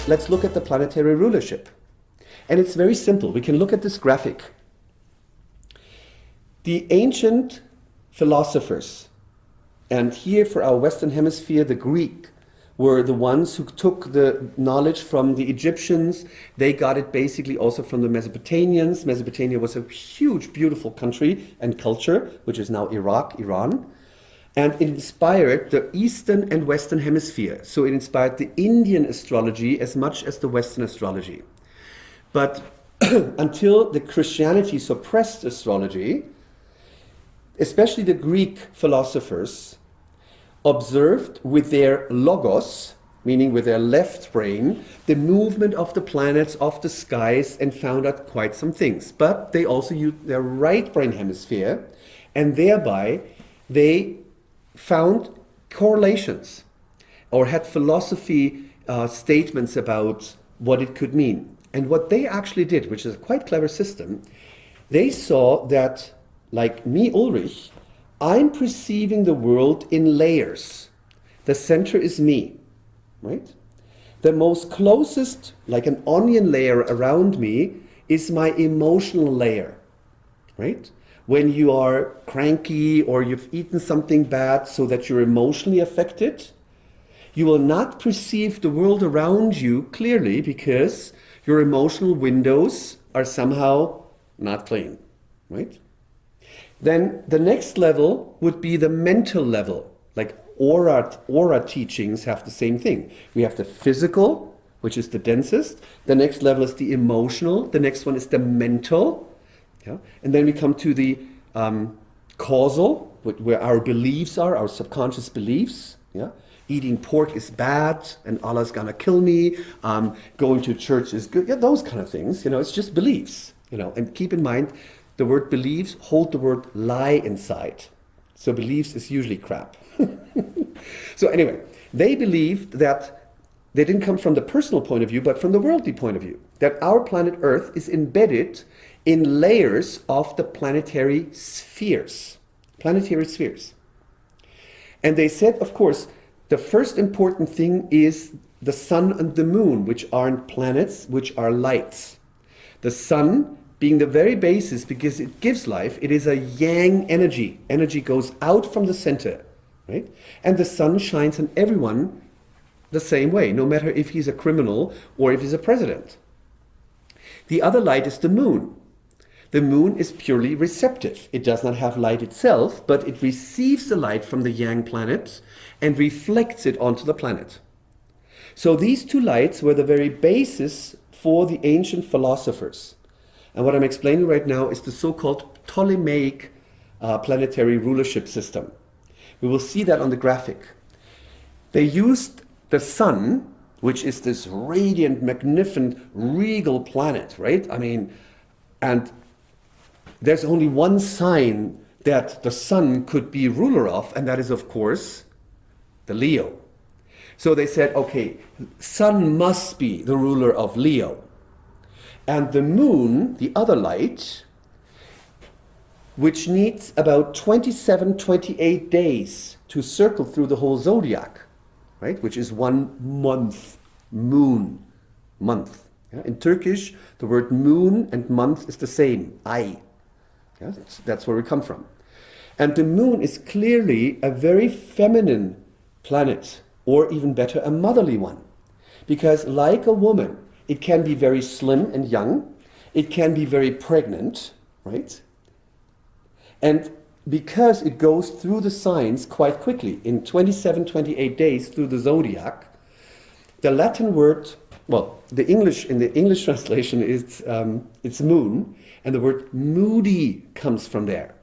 let's look at the planetary rulership. And it's very simple. We can look at this graphic. The ancient philosophers, and here for our Western Hemisphere, the Greek, were the ones who took the knowledge from the Egyptians. They got it basically also from the Mesopotamians. Mesopotamia was a huge, beautiful country and culture, which is now Iraq, Iran. And it inspired the Eastern and Western Hemisphere. So it inspired the Indian astrology as much as the Western astrology. But until the Christianity suppressed astrology, especially the Greek philosophers observed with their logos, meaning with their left brain, the movement of the planets, of the skies, and found out quite some things. But they also used their right brain hemisphere, and thereby they found correlations or had philosophy statements about what it could mean. And what they actually did, which is a quite clever system, they saw that, like me, Ulrich, I'm perceiving the world in layers. The center is me, right? The most closest, like an onion layer around me, is my emotional layer, right? When you are cranky or you've eaten something bad so that you're emotionally affected, you will not perceive the world around you clearly because your emotional windows are somehow not clean, right? Then the next level would be the mental level. Like aura teachings have the same thing. We have the physical, which is the densest. The next level is the emotional. The next one is the mental. Yeah? And then we come to the causal, where our beliefs are, our subconscious beliefs. Yeah? Eating pork is bad, and Allah's gonna kill me. Going to church is good. Yeah, those kind of things. It's just beliefs. And keep in mind, the word beliefs hold the word lie inside. So beliefs is usually crap. So anyway, they believed that they didn't come from the personal point of view, but from the worldly point of view. That our planet Earth is embedded in layers of the planetary spheres. Planetary spheres. And they said, of course, the first important thing is the sun and the moon, which aren't planets, which are lights. The sun being the very basis because it gives life, it is a yang energy. Energy goes out from the center, right? And the sun shines on everyone the same way, no matter if he's a criminal or if he's a president. The other light is the moon. The moon is purely receptive. It does not have light itself, but it receives the light from the yang planet and reflects it onto the planet. So these two lights were the very basis for the ancient philosophers. And what I'm explaining right now is the so-called Ptolemaic planetary rulership system. We will see that on the graphic. They used the sun, which is this radiant, magnificent, regal planet, right? And there's only one sign that the sun could be ruler of, and that is, of course, the Leo. So they said, okay, sun must be the ruler of Leo. And the moon, the other light, which needs about 27, 28 days to circle through the whole zodiac, right? Which is 1 month, moon, month. Yeah? In Turkish, the word moon and month is the same, ay. Yeah? That's where we come from. And the moon is clearly a very feminine planet, or even better, a motherly one. Because like a woman, it can be very slim and young. It can be very pregnant, right? And because it goes through the signs quite quickly, in 27, 28 days through the zodiac, the Latin word, well, in the English translation is it's moon, and the word moody comes from there.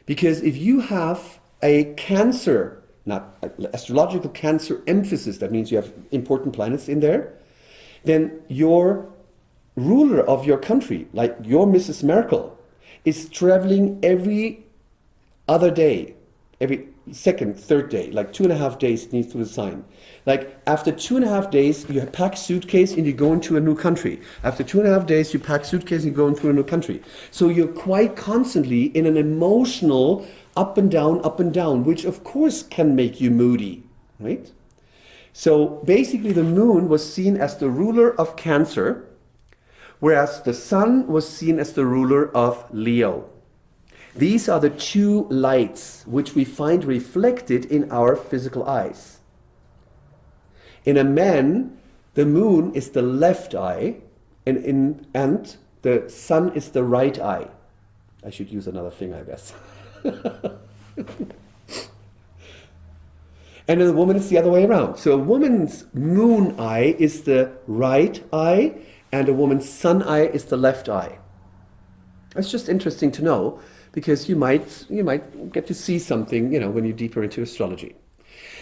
Because if you have a Cancer, not astrological Cancer emphasis, that means you have important planets in there, then your ruler of your country, like your Mrs. Merkel, is traveling every other day, every second, third day, like 2.5 days needs to the sign. Like after 2.5 days, you pack suitcase and you go into a new country. After 2.5 days, you pack suitcase and you go into a new country. So you're quite constantly in an emotional up and down, which of course can make you moody, right? So basically the moon was seen as the ruler of Cancer, whereas the sun was seen as the ruler of Leo. These are the two lights which we find reflected in our physical eyes. In a man, the moon is the left eye, and the sun is the right eye. I should use another finger, I guess. And in a woman, it's the other way around. So a woman's moon eye is the right eye, and a woman's sun eye is the left eye. It's just interesting to know, because you might get to see something, when you're deeper into astrology.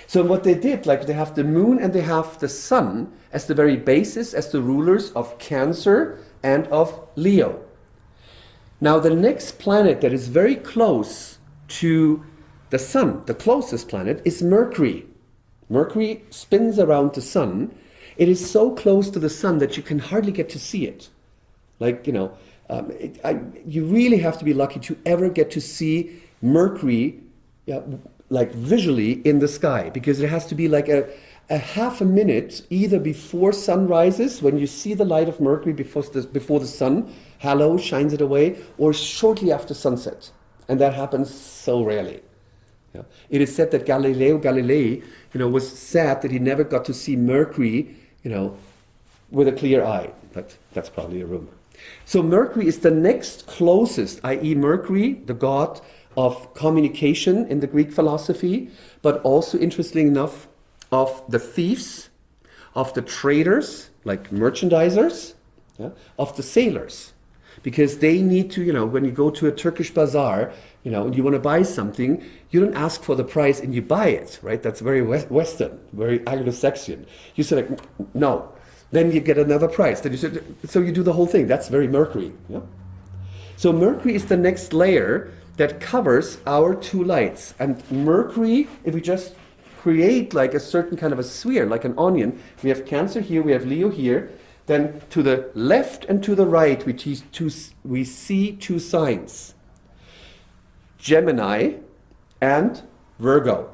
So what they did, like they have the moon and they have the sun as the very basis, as the rulers of Cancer and of Leo. Now the next planet that is very close to the sun, the closest planet, is Mercury. Mercury spins around the sun. It is so close to the sun that you can hardly get to see it. Like, you really have to be lucky to ever get to see Mercury, like visually in the sky, because it has to be like a half a minute either before sun rises, when you see the light of Mercury before the sun halo shines it away, or shortly after sunset. And that happens so rarely. Yeah. It is said that Galileo Galilei, was sad that he never got to see Mercury, with a clear eye. But that's probably a rumor. So Mercury is the next closest, i.e. Mercury, the god of communication in the Greek philosophy, but also, interestingly enough, of the thieves, of the traders, like merchandisers, of the sailors. Because they need to, when you go to a Turkish bazaar, and you want to buy something, you don't ask for the price and you buy it, right? That's very Western, very Anglo-Saxon. You say like, no. Then you get another price. Then you say, so you do the whole thing. That's very Mercury. Yeah? So Mercury is the next layer that covers our two lights. And Mercury, if we just create like a certain kind of a sphere, like an onion, we have Cancer here, we have Leo here, then to the left and to the right, we see two signs, Gemini and Virgo.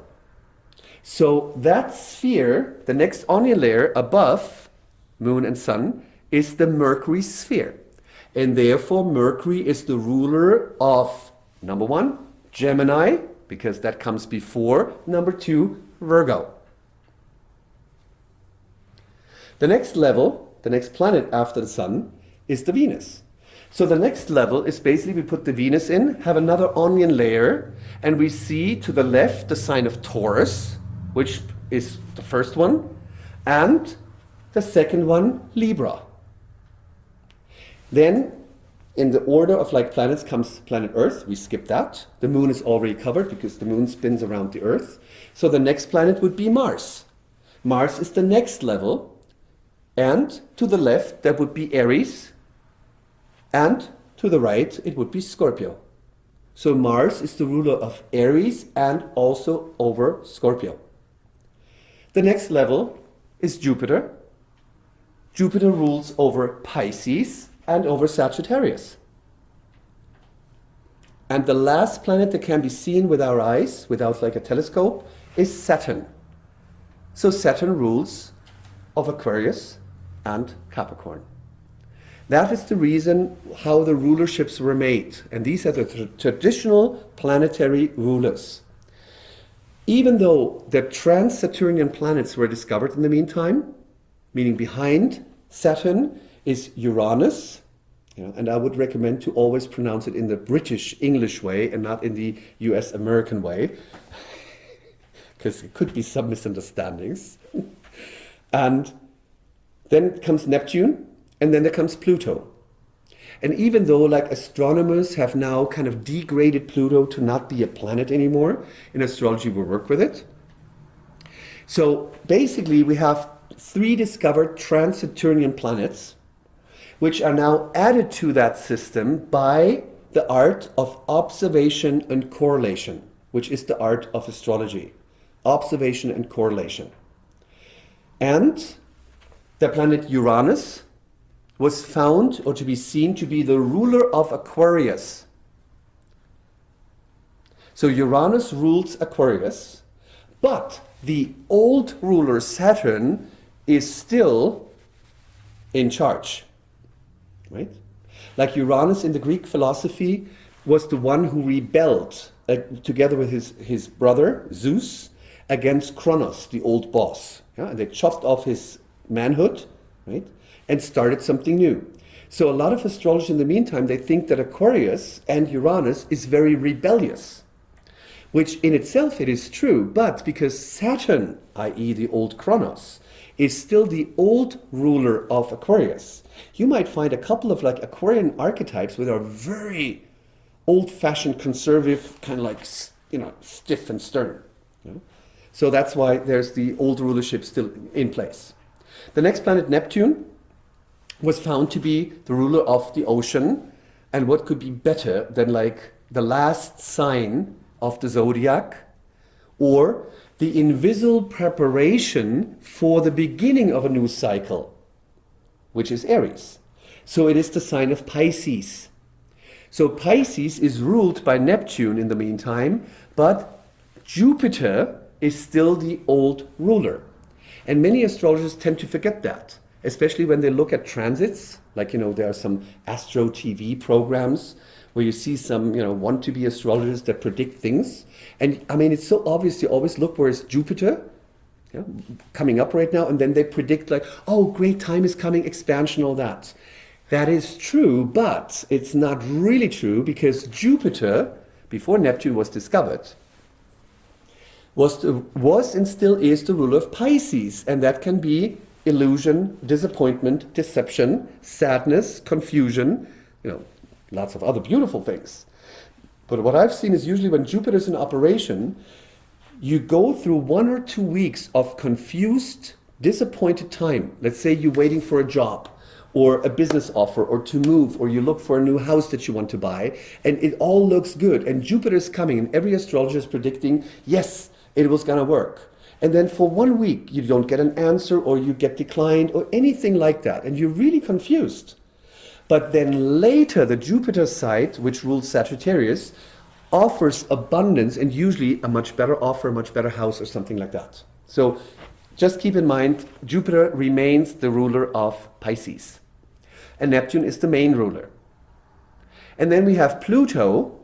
So that sphere, the next onion layer above Moon and Sun, is the Mercury sphere. And therefore Mercury is the ruler of, number one, Gemini, because that comes before, number two, Virgo. The next level, the next planet after the Sun, is the Venus. So the next level is basically we put the Venus in, have another onion layer, and we see to the left the sign of Taurus, which is the first one, and the second one, Libra. Then, in the order of like planets comes planet Earth. We skip that. The moon is already covered because the moon spins around the Earth. So the next planet would be Mars. Mars is the next level. And to the left, that would be Aries. And to the right, it would be Scorpio. So Mars is the ruler of Aries and also over Scorpio. The next level is Jupiter. Jupiter rules over Pisces and over Sagittarius. And the last planet that can be seen with our eyes, without like a telescope, is Saturn. So Saturn rules of Aquarius and Capricorn. That is the reason how the rulerships were made. And these are the traditional planetary rulers. Even though the trans-Saturnian planets were discovered in the meantime, meaning behind Saturn is Uranus, and I would recommend to always pronounce it in the British English way and not in the US American way, because there could be some misunderstandings. And then comes Neptune, and then there comes Pluto. And even though like astronomers have now kind of degraded Pluto to not be a planet anymore, in astrology we work with it. So basically we have 3 discovered trans-Saturnian planets, which are now added to that system by the art of observation and correlation, which is the art of astrology. Observation and correlation. And the planet Uranus was found or to be seen to be the ruler of Aquarius. So Uranus rules Aquarius, but the old ruler Saturn is still in charge, right? Like Uranus in the Greek philosophy was the one who rebelled together with his brother Zeus against Kronos, the old boss. Yeah? And they chopped off his manhood, right, and started something new. So a lot of astrologers in the meantime, they think that Aquarius and Uranus is very rebellious, which in itself it is true, but because Saturn, i.e. the old Kronos, is still the old ruler of Aquarius, you might find a couple of like Aquarian archetypes that are very old-fashioned, conservative, kind of like, stiff and stern. You know? So that's why there's the old rulership still in place. The next planet, Neptune, was found to be the ruler of the ocean, and what could be better than like the last sign of the zodiac, or the invisible preparation for the beginning of a new cycle, which is Aries. So it is the sign of Pisces. So Pisces is ruled by Neptune in the meantime, but Jupiter is still the old ruler. And many astrologers tend to forget that, especially when they look at transits. Like, there are some Astro TV programs where you see some, want-to-be astrologers that predict things. And I mean, it's so obvious. You always look where is Jupiter coming up right now, and then they predict like, oh, great time is coming, expansion, all that. That is true, but it's not really true, because Jupiter, before Neptune was discovered, was and still is the ruler of Pisces, and that can be illusion, disappointment, deception, sadness, confusion, lots of other beautiful things. But what I've seen is usually when Jupiter is in operation, you go through 1 or 2 weeks of confused, disappointed time. Let's say you're waiting for a job or a business offer or to move, or you look for a new house that you want to buy, and it all looks good, and Jupiter is coming, and every astrologer is predicting, yes, it was going to work. And then for 1 week, you don't get an answer, or you get declined, or anything like that, and you're really confused. But then later, the Jupiter side, which rules Sagittarius, offers abundance, and usually a much better offer, a much better house, or something like that. So just keep in mind, Jupiter remains the ruler of Pisces. And Neptune is the main ruler. And then we have Pluto,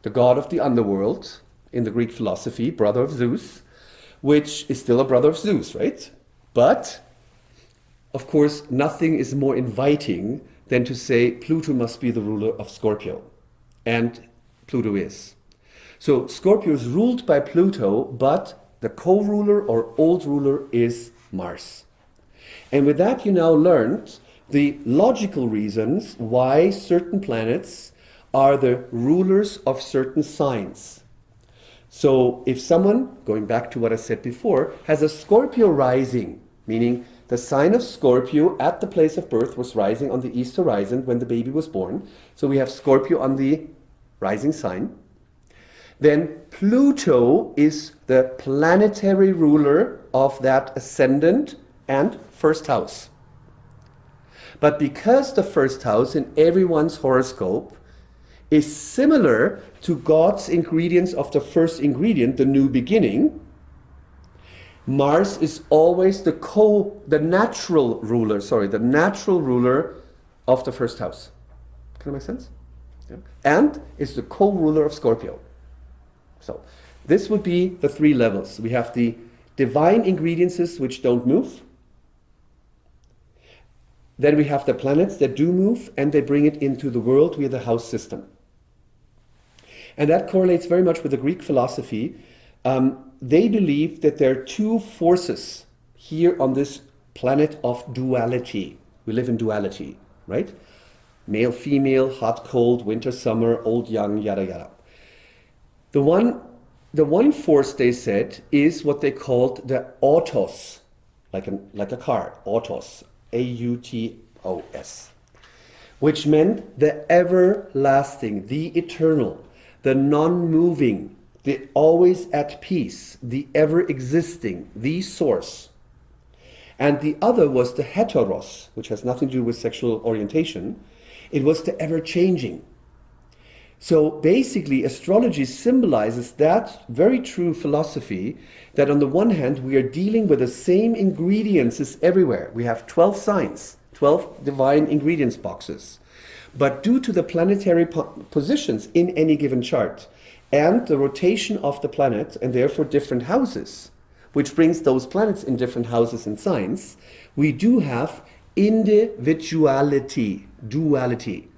the god of the underworld in the Greek philosophy, brother of Zeus, which is still a brother of Zeus, right? But, of course, nothing is more inviting than to say Pluto must be the ruler of Scorpio. And Pluto is. So Scorpio is ruled by Pluto, but the co-ruler or old ruler is Mars. And with that, you now learned the logical reasons why certain planets are the rulers of certain signs. So if someone, going back to what I said before, has a Scorpio rising, meaning the sign of Scorpio at the place of birth was rising on the east horizon when the baby was born. So we have Scorpio on the rising sign. Then Pluto is the planetary ruler of that ascendant and first house. But because the first house in everyone's horoscope is similar to God's ingredients of the first ingredient, the new beginning, Mars is always the natural ruler of the first house. Can that make sense? Yeah. And is the co-ruler of Scorpio. So this would be the 3 levels. We have the divine ingredients which don't move. Then we have the planets that do move, and they bring it into the world via the house system. And that correlates very much with the Greek philosophy. They believe that there are 2 forces here on this planet of duality. We live in duality, right? Male, female, hot, cold, winter, summer, old, young, yada, yada. The one force, they said, is what they called the autos, like a car, autos, A-U-T-O-S, which meant the everlasting, the eternal, the non-moving, the always at peace, the ever-existing, the source. And the other was the heteros, which has nothing to do with sexual orientation. It was the ever-changing. So basically, astrology symbolizes that very true philosophy that on the one hand, we are dealing with the same ingredients as everywhere. We have 12 signs, 12 divine ingredients boxes. But due to the planetary positions in any given chart and the rotation of the planet and therefore different houses, which brings those planets in different houses and signs, we do have individuality, duality.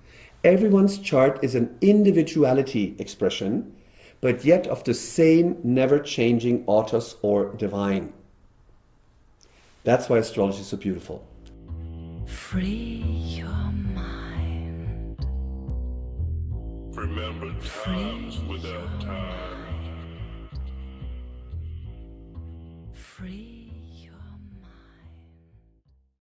Everyone's chart is an individuality expression, but yet of the same never-changing autos or divine. That's why astrology is so beautiful. Free your mind. Remember times without time.